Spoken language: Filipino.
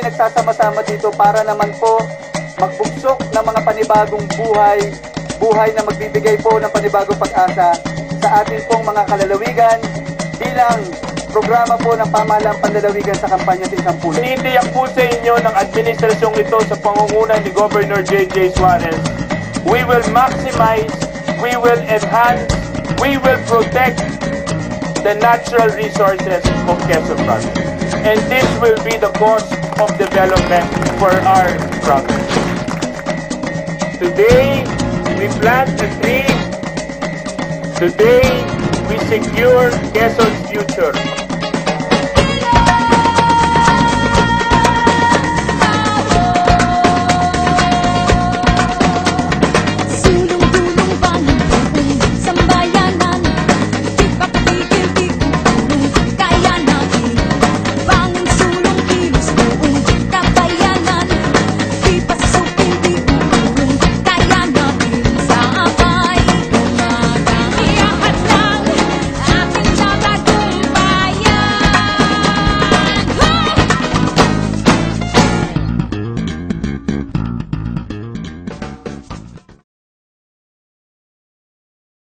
nagsasama-sama dito para naman po magbuksok ng mga panibagong buhay na magbibigay po ng panibagong pag-asa sa ating pong mga kalalawigan bilang programa po ng pamahalang panlalawigan sa kampanya sa isang pulo. Tinitiyak po sa inyo ng administrasyong ito sa pangunguna ni Governor J.J. Suarez, we will maximize, we will enhance, we will protect the natural resources of Quezon Province. And this will be the cause of development for our province. Today, we plant a tree. Today, we secure Quezon's future.